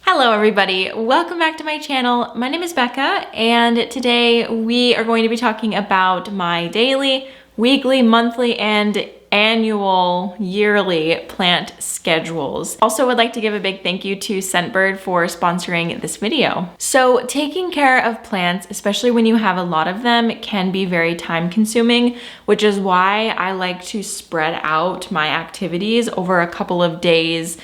Hello everybody, welcome back to my channel. My name is Becca and today we are going to be talking about my daily, weekly, monthly, and annual, yearly plant schedules. Also would like to give a big thank you to Scentbird for sponsoring this video. So taking care of plants, especially when you have a lot of them, can be very time consuming, which is why I like to spread out my activities over a couple of days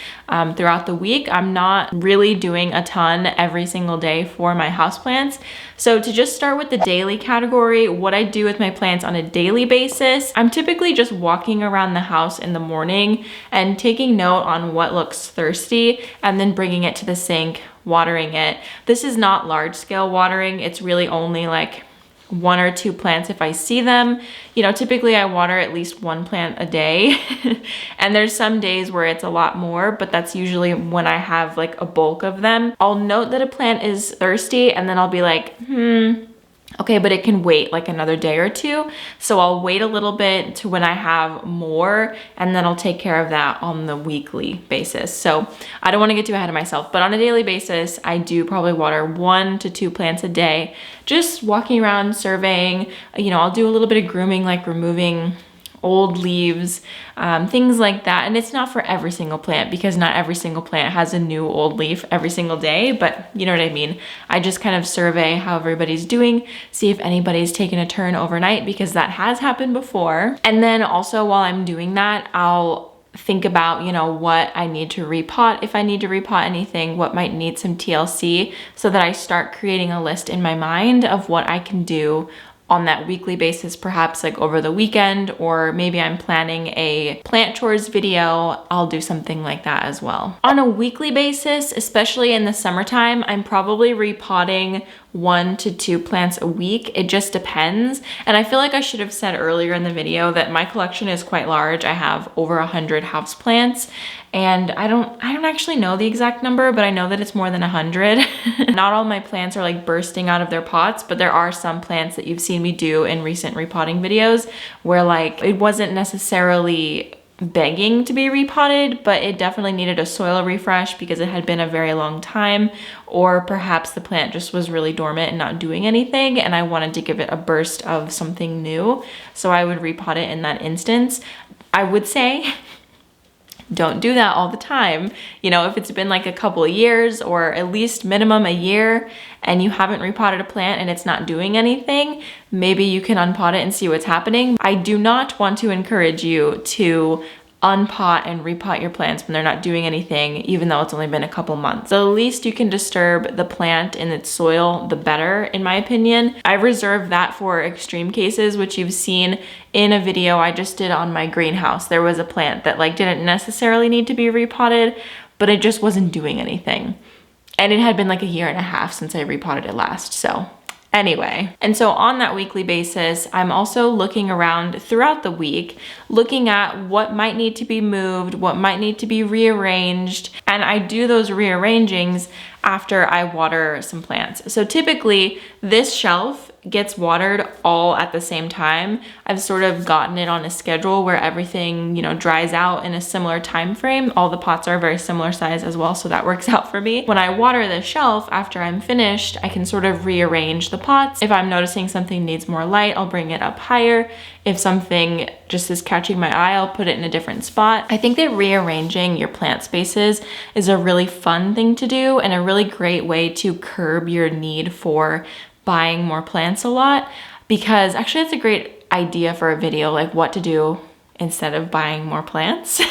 throughout the week. I'm not really doing a ton every single day for my houseplants. So to just start with the daily category, what I do with my plants on a daily basis, I'm typically just walking around the house in the morning and taking note on what looks thirsty and then bringing it to the sink, watering it. This is not large scale watering. It's really only like one or two plants if I see them. You know, typically I water at least one plant a day. And there's some days where it's a lot more, but that's usually when I have like a bulk of them. I'll note that a plant is thirsty and then I'll be like, okay, but it can wait like another day or two. So I'll wait a little bit to when I have more, and then I'll take care of that on the weekly basis. So I don't want to get too ahead of myself, but on a daily basis, I do probably water 1 to 2 plants a day, just walking around, surveying. You know, I'll do a little bit of grooming, like removing old leaves, things like that. And it's not for every single plant because not every single plant has a new old leaf every single day, but you know what I mean? I just kind of survey how everybody's doing, see if anybody's taken a turn overnight because that has happened before. And then also while I'm doing that, I'll think about, you know, what I need to repot, if I need to repot anything, what might need some TLC, so that I start creating a list in my mind of what I can do on that weekly basis, perhaps like over the weekend, or maybe I'm planning a plant chores video, I'll do something like that as well. On a weekly basis, especially in the summertime, I'm probably repotting 1 to 2 plants a week. It just depends. And I feel like I should have said earlier in the video that my collection is quite large. I have over 100 houseplants. And I don't actually know the exact number, but I know that it's more than 100. Not all my plants are like bursting out of their pots, but there are some plants that you've seen me do in recent repotting videos where like it wasn't necessarily begging to be repotted, but it definitely needed a soil refresh because it had been a very long time, or perhaps the plant just was really dormant and not doing anything and I wanted to give it a burst of something new. So I would repot it in that instance. I would say don't do that all the time. You know, if it's been like a couple of years or at least minimum a year and you haven't repotted a plant and it's not doing anything, maybe you can unpot it and see what's happening. I do not want to encourage you to unpot and repot your plants when they're not doing anything, even though it's only been a couple months. The least you can disturb the plant in its soil, the better, in my opinion. I reserve that for extreme cases, which you've seen in a video I just did on my greenhouse. There was a plant that like didn't necessarily need to be repotted, but it just wasn't doing anything. And it had been like a year and a half since I repotted it last, so anyway. And so on that weekly basis, I'm also looking around throughout the week, looking at what might need to be moved, what might need to be rearranged. And I do those rearrangings after I water some plants. So typically this shelf gets watered all at the same time. I've sort of gotten it on a schedule where everything, you know, dries out in a similar time frame. All the pots are very similar size as well, so that works out for me. When I water the shelf after I'm finished, I can sort of rearrange the pots. If I'm noticing something needs more light, I'll bring it up higher. If something just is catching my eye, I'll put it in a different spot. I think that rearranging your plant spaces is a really fun thing to do and a really great way to curb your need for buying more plants a lot, because actually that's a great idea for a video, like what to do instead of buying more plants.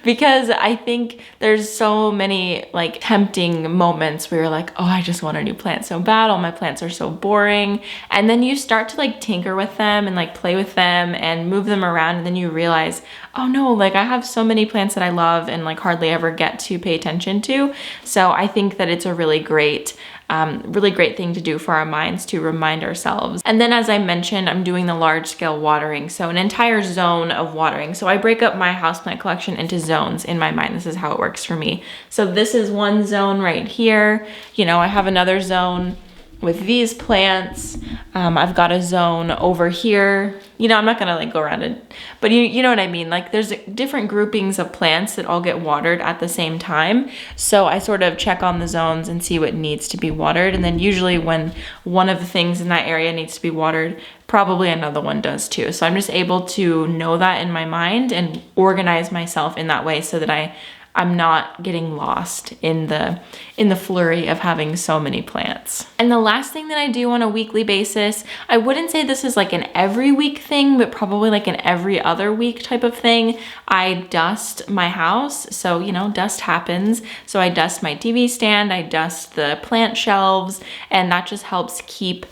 Because I think there's so many like tempting moments where you're like, oh, I just want a new plant so bad, all my plants are so boring. And then you start to like tinker with them and like play with them and move them around, and then you realize, oh no, like I have so many plants that I love and like hardly ever get to pay attention to. So I think that it's a really great thing to do for our minds to remind ourselves. And then as I mentioned, I'm doing the large scale watering, so an entire zone of watering. So I break up my houseplant collection into zones in my mind. This is how it works for me. So this is one zone right here. You know, I have another zone with these plants. I've got a zone over here. You know, I'm not gonna like go around it, but you know what I mean? Like there's different groupings of plants that all get watered at the same time. So I sort of check on the zones and see what needs to be watered. And then usually when one of the things in that area needs to be watered, probably another one does too. So I'm just able to know that in my mind and organize myself in that way so that I'm not getting lost in the flurry of having so many plants. And the last thing that I do on a weekly basis, I wouldn't say this is like an every week thing, but probably like an every other week type of thing. I dust my house. So, you know, dust happens. So I dust my TV stand, I dust the plant shelves, and that just helps keep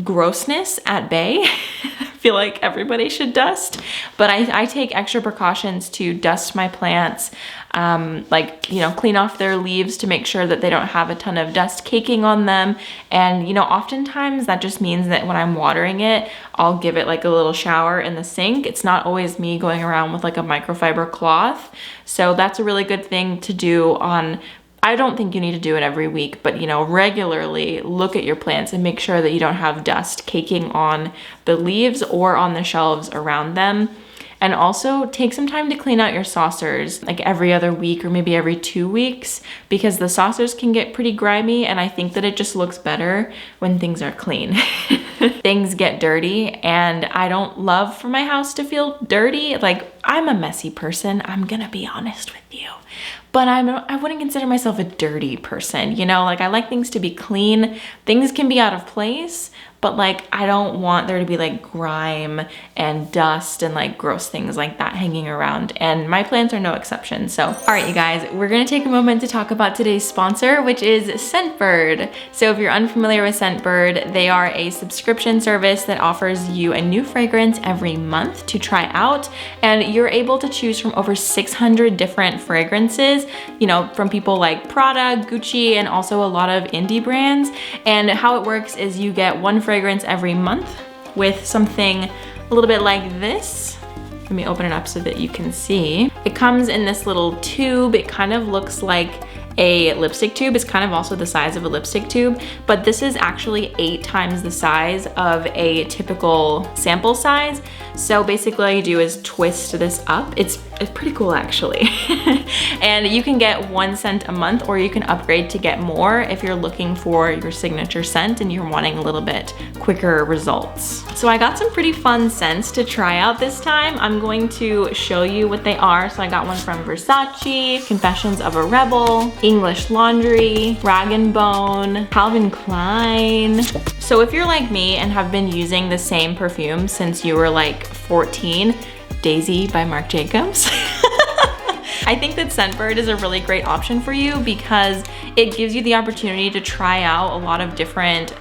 grossness at bay. I feel like everybody should dust, but I take extra precautions to dust my plants, like, you know, clean off their leaves to make sure that they don't have a ton of dust caking on them. And, you know, oftentimes that just means that when I'm watering it, I'll give it like a little shower in the sink. It's not always me going around with like a microfiber cloth. So that's a really good thing to do on, I don't think you need to do it every week, but you know, regularly look at your plants and make sure that you don't have dust caking on the leaves or on the shelves around them. And also take some time to clean out your saucers like every other week or maybe every 2 weeks, because the saucers can get pretty grimy, and I think that it just looks better when things are clean. Things get dirty, and I don't love for my house to feel dirty. Like, I'm a messy person, I'm gonna be honest with you. But I wouldn't consider myself a dirty person, you know? Like, I like things to be clean. Things can be out of place, but like, I don't want there to be like grime and dust and like gross things like that hanging around, and my plants are no exception. So, all right, you guys, we're gonna take a moment to talk about today's sponsor, which is Scentbird. So if you're unfamiliar with Scentbird, they are a subscription service that offers you a new fragrance every month to try out, and you're able to choose from over 600 different fragrances, you know, from people like Prada, Gucci, and also a lot of indie brands. And how it works is you get one fragrance every month with something a little bit like this. Let me open it up so that you can see. It comes in this little tube. It kind of looks like a lipstick tube. It's kind of also the size of a lipstick tube, but this is actually 8 times the size of a typical sample size. So basically all you do is twist this up. It's pretty cool actually. And you can get 1 scent a month, or you can upgrade to get more if you're looking for your signature scent and you're wanting a little bit quicker results. So I got some pretty fun scents to try out this time. I'm going to show you what they are. So I got one from Versace, Confessions of a Rebel, English Laundry, Rag & Bone, Calvin Klein. So if you're like me and have been using the same perfume since you were like 14, Daisy by Marc Jacobs. I think that Scentbird is a really great option for you because it gives you the opportunity to try out a lot of different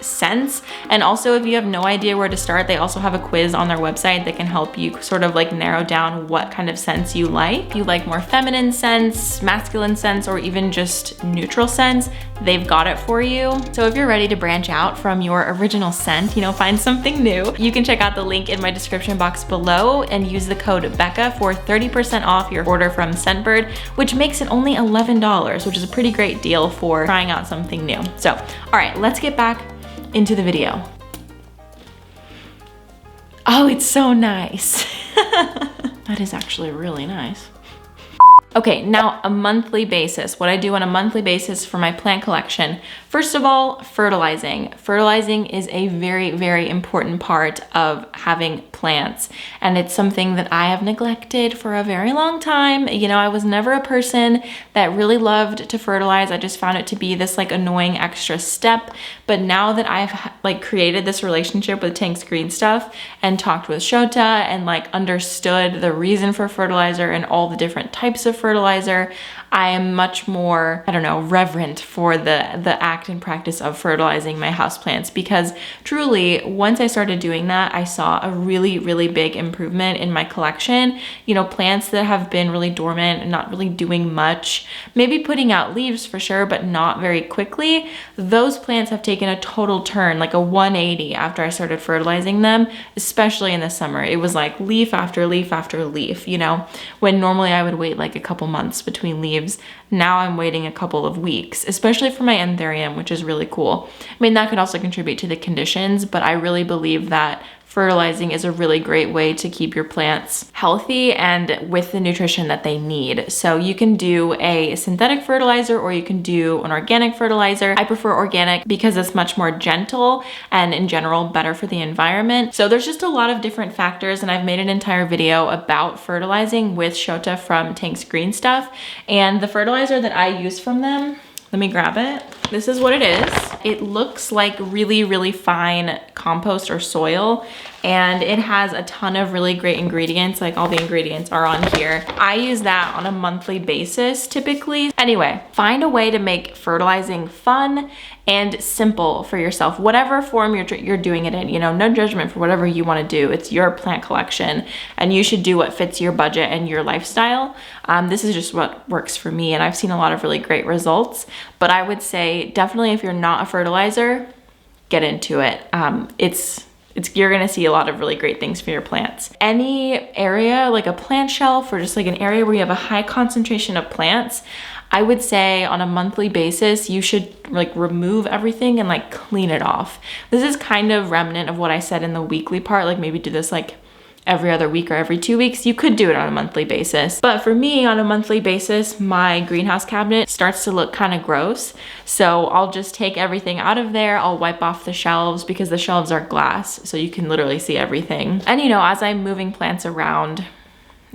scents. And also, if you have no idea where to start, they also have a quiz on their website that can help you sort of like narrow down what kind of scents you like. If you like more feminine scents, masculine scents, or even just neutral scents, they've got it for you. So if you're ready to branch out from your original scent, you know, find something new, you can check out the link in my description box below and use the code Becca for 30% off your order from Scentbird, which makes it only $11, which is a pretty great deal for trying out something new. So, all right, let's get back into the video. Oh, it's so nice. That is actually really nice. Okay, now a monthly basis. What I do on a monthly basis for my plant collection. First of all, fertilizing. Fertilizing is a very, very important part of having plants. And it's something that I have neglected for a very long time. You know, I was never a person that really loved to fertilize. I just found it to be this like annoying extra step. But now that I've like created this relationship with Tank's Green Stuff and talked with Shota and like understood the reason for fertilizer and all the different types of fertilizer, I am much more, I don't know, reverent for the act and practice of fertilizing my houseplants, because truly, once I started doing that, I saw a really, really big improvement in my collection. You know, plants that have been really dormant and not really doing much, maybe putting out leaves for sure, but not very quickly. Those plants have taken a total turn, like a 180 after I started fertilizing them, especially in the summer. It was like leaf after leaf after leaf, you know, when normally I would wait like a couple months between leaves leaves. Now I'm waiting a couple of weeks, especially for my anthurium, which is really cool. I mean, that could also contribute to the conditions, but I really believe that fertilizing is a really great way to keep your plants healthy and with the nutrition that they need. So you can do a synthetic fertilizer or you can do an organic fertilizer. I prefer organic because it's much more gentle and in general better for the environment. So there's just a lot of different factors, and I've made an entire video about fertilizing with Shota from Tank's Green Stuff. And the fertilizer that I use from them, let me grab it. This is what it is. It looks like really, really fine compost or soil, and it has a ton of really great ingredients. Like all the ingredients are on here. I use that on a monthly basis typically. Anyway, find a way to make fertilizing fun and simple for yourself, whatever form you're doing it in. You know, no judgment for whatever you want to do. It's your plant collection and you should do what fits your budget and your lifestyle. This is just what works for me, and I've seen a lot of really great results. But I would say definitely if you're not a fertilizer, get into it. You're gonna see a lot of really great things for your plants. Any area, like a plant shelf or just like an area where you have a high concentration of plants, I would say on a monthly basis, you should like remove everything and like clean it off. This is kind of remnant of what I said in the weekly part, like maybe do this like every other week or every 2 weeks. You could do it on a monthly basis. But for me, on a monthly basis, my greenhouse cabinet starts to look kind of gross. So I'll just take everything out of there. I'll wipe off the shelves because the shelves are glass, so you can literally see everything. And you know, as I'm moving plants around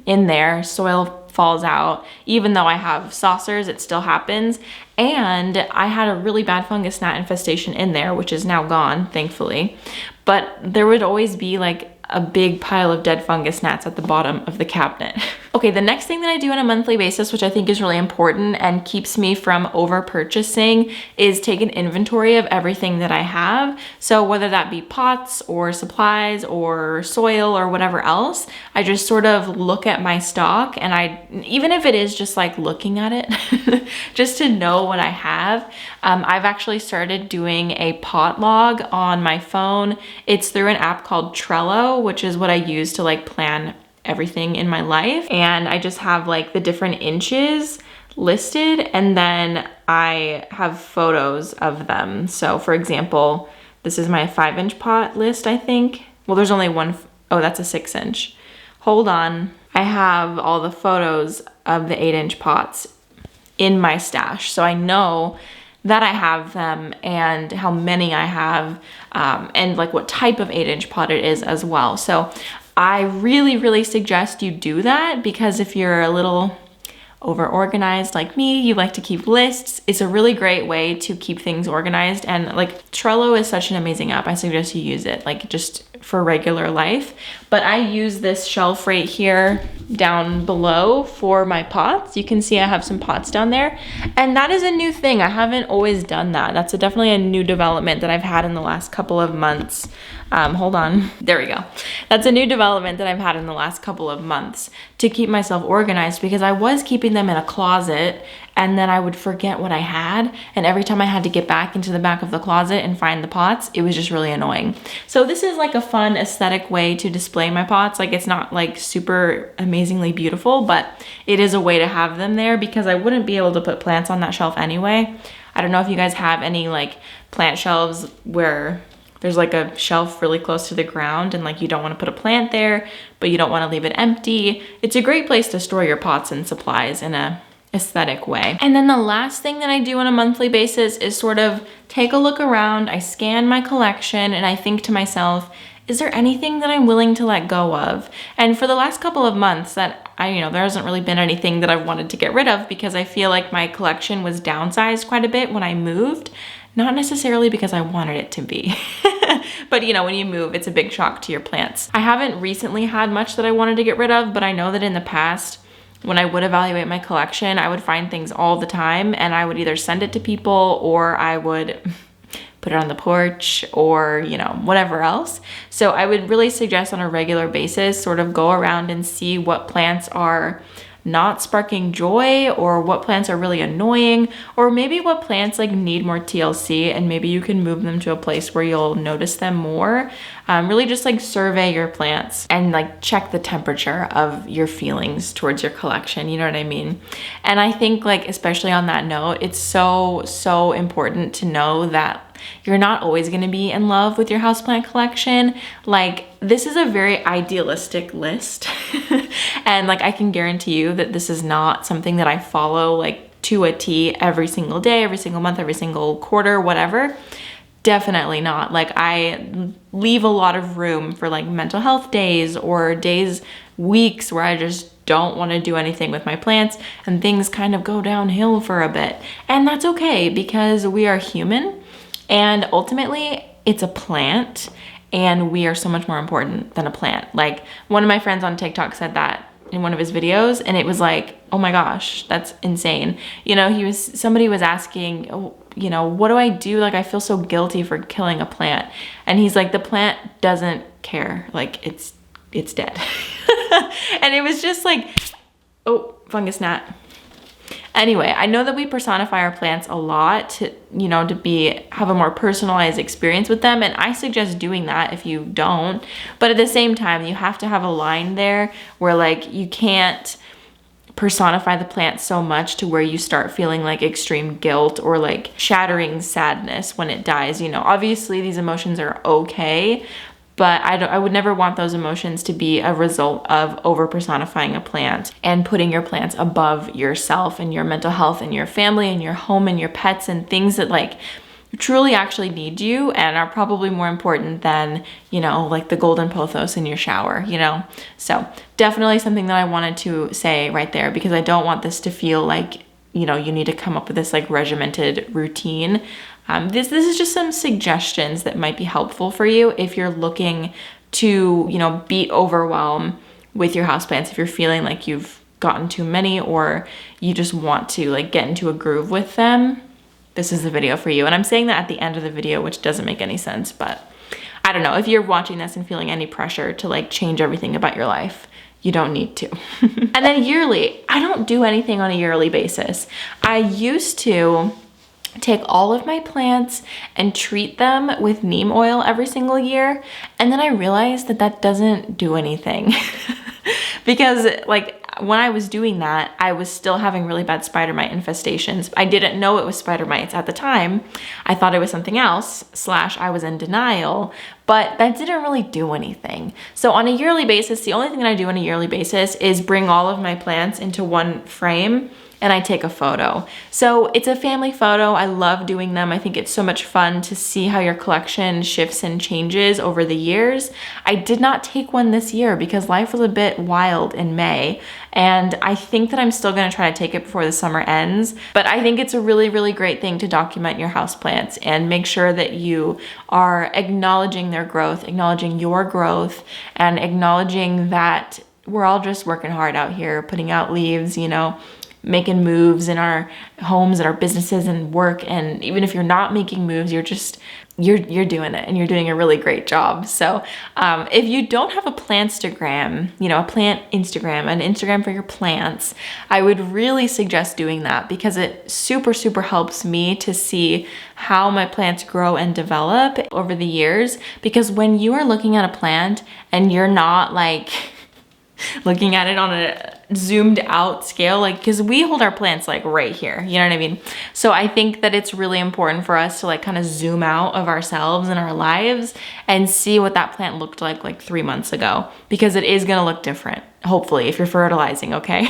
in there, soil falls out. Even though I have saucers, it still happens. And I had a really bad fungus gnat infestation in there, which is now gone, thankfully. But there would always be like a big pile of dead fungus gnats at the bottom of the cabinet. Okay, the next thing that I do on a monthly basis, which I think is really important and keeps me from over purchasing, is take an inventory of everything that I have. So whether that be pots or supplies or soil or whatever else, I just sort of look at my stock, and even if it is just like looking at it, just to know what I have. I've actually started doing a pot log on my phone. It's through an app called Trello, which is what I use to like plan everything in my life. And I just have like the different inches listed, and then I have photos of them. So for example, this is my 5-inch pot list, I think. Well, there's only one. Oh, that's a 6-inch. Hold on. I have all the photos of the 8-inch pots in my stash. So I know that I have them and how many I have, and like what type of 8-inch pot it is as well. So I really, really suggest you do that, because if you're a little over organized like me, you like to keep lists, it's a really great way to keep things organized. And like Trello is such an amazing app. I suggest you use it like just for regular life. But I use this shelf right here down below for my pots. You can see I have some pots down there, and that is a new thing. I haven't always done that. That's definitely a new development that I've had in the last couple of months. Hold on, there we go. That's a new development that I've had in the last couple of months to keep myself organized, because I was keeping them in a closet and then I would forget what I had. And every time I had to get back into the back of the closet and find the pots, it was just really annoying. So this is like a fun aesthetic way to display my pots. Like it's not like super amazingly beautiful, but it is a way to have them there, because I wouldn't be able to put plants on that shelf anyway. I don't know if you guys have any like plant shelves where there's like a shelf really close to the ground and like you don't want to put a plant there, but you don't want to leave it empty. It's a great place to store your pots and supplies in a aesthetic way. And then the last thing that I do on a monthly basis is sort of take a look around. I scan my collection and I think to myself, is there anything that I'm willing to let go of? And for the last couple of months there hasn't really been anything that I've wanted to get rid of, because I feel like my collection was downsized quite a bit when I moved. Not necessarily because I wanted it to be, but when you move, it's a big shock to your plants. I haven't recently had much that I wanted to get rid of, but I know that in the past, when I would evaluate my collection, I would find things all the time, and I would either send it to people or I would put it on the porch or, whatever else. So I would really suggest on a regular basis, sort of go around and see what plants are not sparking joy, or what plants are really annoying, or maybe what plants like need more TLC and maybe you can move them to a place where you'll notice them more. Really just like survey your plants and like check the temperature of your feelings towards your collection, you know what I mean? And I think like, especially on that note, it's so important to know that you're not always gonna be in love with your houseplant collection. Like, this is a very idealistic list. And like, I can guarantee you that this is not something that I follow like to a T every single day, every single month, every single quarter, whatever. Definitely not. Like, I leave a lot of room for like mental health days or days, weeks where I just don't want to do anything with my plants and things kind of go downhill for a bit. And that's okay because we are human and ultimately it's a plant and we are so much more important than a plant. Like, one of my friends on TikTok said that in one of his videos and it was like, oh my gosh, that's insane. You know, somebody was asking, oh, you know, what do I do? Like, I feel so guilty for killing a plant. And he's like, the plant doesn't care. Like, it's dead. And it was just like, oh, fungus gnat. Anyway, I know that we personify our plants a lot to, you know, have a more personalized experience with them. And I suggest doing that if you don't. But at the same time, you have to have a line there where like, you can't personify the plant so much to where you start feeling like extreme guilt or like shattering sadness when it dies. You know, obviously these emotions are okay, but I would never want those emotions to be a result of over personifying a plant and putting your plants above yourself and your mental health and your family and your home and your pets and things that like truly actually need you and are probably more important than, you know, like the golden pothos in your shower, you know? So definitely something that I wanted to say right there because I don't want this to feel like, you know, you need to come up with this like regimented routine. This is just some suggestions that might be helpful for you if you're looking to, you know, be overwhelmed with your houseplants, if you're feeling like you've gotten too many or you just want to like get into a groove with them. This is the video for you. And I'm saying that at the end of the video, which doesn't make any sense, but I don't know. If you're watching this and feeling any pressure to like change everything about your life, you don't need to. And then yearly, I don't do anything on a yearly basis. I used to take all of my plants and treat them with neem oil every single year. And then I realized that that doesn't do anything because like, when I was doing that, I was still having really bad spider mite infestations. I didn't know it was spider mites at the time. I thought it was something else, / I was in denial, but that didn't really do anything. So on a yearly basis, the only thing that I do on a yearly basis is bring all of my plants into one frame and I take a photo. So it's a family photo. I love doing them. I think it's so much fun to see how your collection shifts and changes over the years. I did not take one this year because life was a bit wild in May. And I think that I'm still gonna try to take it before the summer ends. But I think it's a really, really great thing to document your houseplants and make sure that you are acknowledging their growth, acknowledging your growth, and acknowledging that we're all just working hard out here, putting out leaves, you know, making moves in our homes and our businesses and work. And even if you're not making moves, you're doing it and you're doing a really great job. So if you don't have a plantstagram, you know, a plant Instagram, an Instagram for your plants, I would really suggest doing that because it super helps me to see how my plants grow and develop over the years. Because when you are looking at a plant and you're not like looking at it on a zoomed out scale, like, because we hold our plants like right here, you know what I mean? So I think that it's really important for us to like kind of zoom out of ourselves and our lives and see what that plant looked like 3 months ago, because it is going to look different, hopefully, if you're fertilizing, okay?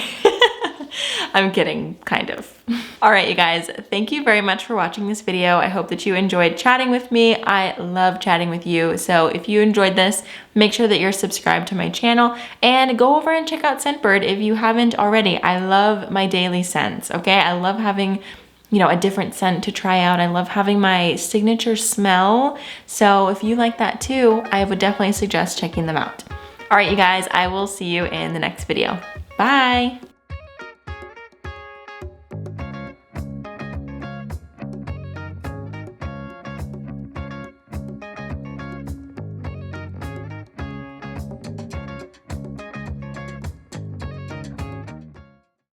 I'm kidding, kind of. All right, you guys, thank you very much for watching this video. I hope that you enjoyed chatting with me. I love chatting with you. So if you enjoyed this, make sure that you're subscribed to my channel and go over and check out Scentbird if you haven't already. I love my daily scents, okay? I love having, you know, a different scent to try out. I love having my signature smell. So if you like that too, I would definitely suggest checking them out. All right, you guys, I will see you in the next video. Bye.